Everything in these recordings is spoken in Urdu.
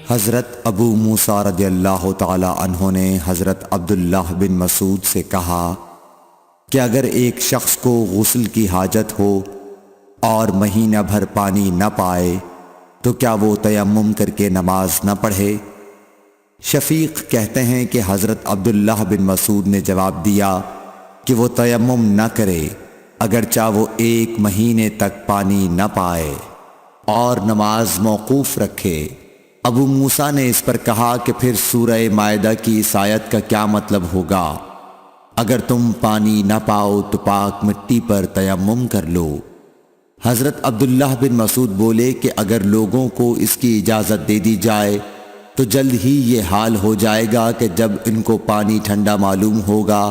حضرت ابو موسیٰ رضی اللہ تعالی عنہ نے حضرت عبداللہ بن مسعود سے کہا کہ اگر ایک شخص کو غسل کی حاجت ہو اور مہینہ بھر پانی نہ پائے تو کیا وہ تیمم کر کے نماز نہ پڑھے؟ شفیق کہتے ہیں کہ حضرت عبداللہ بن مسعود نے جواب دیا کہ وہ تیمم نہ کرے اگرچہ وہ 1 مہینے تک پانی نہ پائے اور نماز موقوف رکھے۔ ابو موسیٰ نے اس پر کہا کہ پھر سورہ مائدہ کی اس آیت کا کیا مطلب ہوگا؟ اگر تم پانی نہ پاؤ تو پاک مٹی پر تیمم کر لو۔ حضرت عبداللہ بن مسعود بولے کہ اگر لوگوں کو اس کی اجازت دے دی جائے تو جلد ہی یہ حال ہو جائے گا کہ جب ان کو پانی ٹھنڈا معلوم ہوگا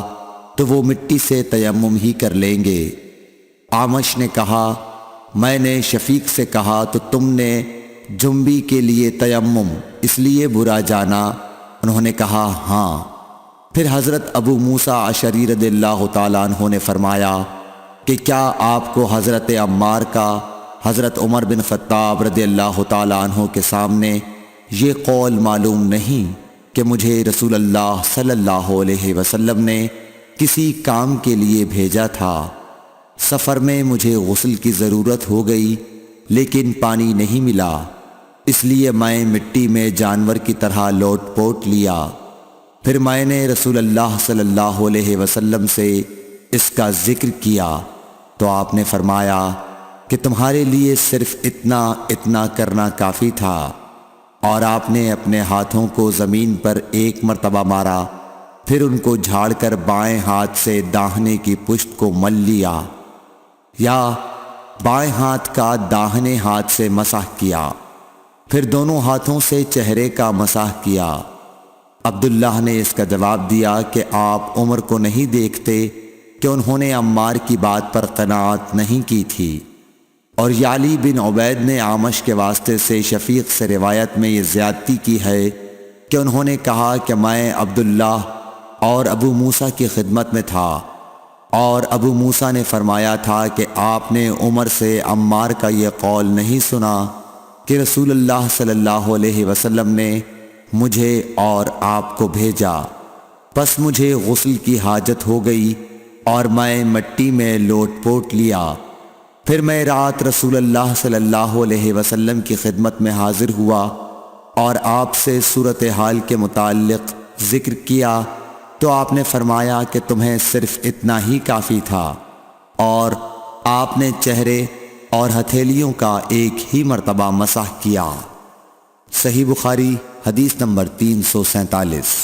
تو وہ مٹی سے تیمم ہی کر لیں گے۔ اعمش نے کہا میں نے شفیق سے کہا تو تم نے جنبی کے لیے تیمم اس لیے برا جانا؟ انہوں نے کہا ہاں۔ پھر حضرت ابو موسیٰ اشعری رضی اللہ تعالیٰ عنہ نے فرمایا کہ کیا آپ کو حضرت عمار کا حضرت عمر بن خطاب رضی اللہ تعالیٰ عنہ کے سامنے یہ قول معلوم نہیں کہ مجھے رسول اللہ صلی اللہ علیہ وسلم نے کسی کام کے لیے بھیجا تھا، سفر میں مجھے غسل کی ضرورت ہو گئی لیکن پانی نہیں ملا، اس لیے میں مٹی میں جانور کی طرح لوٹ پوٹ لیا۔ پھر میں نے رسول اللہ صلی اللہ علیہ وسلم سے اس کا ذکر کیا تو آپ نے فرمایا کہ تمہارے لیے صرف اتنا کرنا کافی تھا، اور آپ نے اپنے ہاتھوں کو زمین پر 1 مرتبہ مارا، پھر ان کو جھاڑ کر بائیں ہاتھ سے داہنے کی پشت کو مل لیا، یا بائیں ہاتھ کا داہنے ہاتھ سے مسح کیا، پھر دونوں ہاتھوں سے چہرے کا مسح کیا۔ عبداللہ نے اس کا جواب دیا کہ آپ عمر کو نہیں دیکھتے کہ انہوں نے عمار کی بات پر قناعت نہیں کی تھی؟ اور یعلی بن عبید نے اعمش کے واسطے سے شفیق سے روایت میں یہ زیادتی کی ہے کہ انہوں نے کہا کہ میں عبداللہ اور ابو موسیٰ کی خدمت میں تھا، اور ابو موسیٰ نے فرمایا تھا کہ آپ نے عمر سے عمار کا یہ قول نہیں سنا کہ رسول اللہ صلی اللہ علیہ وسلم نے مجھے اور آپ کو بھیجا، پس مجھے غسل کی حاجت ہو گئی اور میں مٹی میں لوٹ پوٹ لیا، پھر میں رات رسول اللہ صلی اللہ علیہ وسلم کی خدمت میں حاضر ہوا اور آپ سے صورتحال کے متعلق ذکر کیا تو آپ نے فرمایا کہ تمہیں صرف اتنا ہی کافی تھا، اور آپ نے چہرے اور ہتھیلیوں کا 1 ہی مرتبہ مسح کیا۔ صحیح بخاری حدیث نمبر 347۔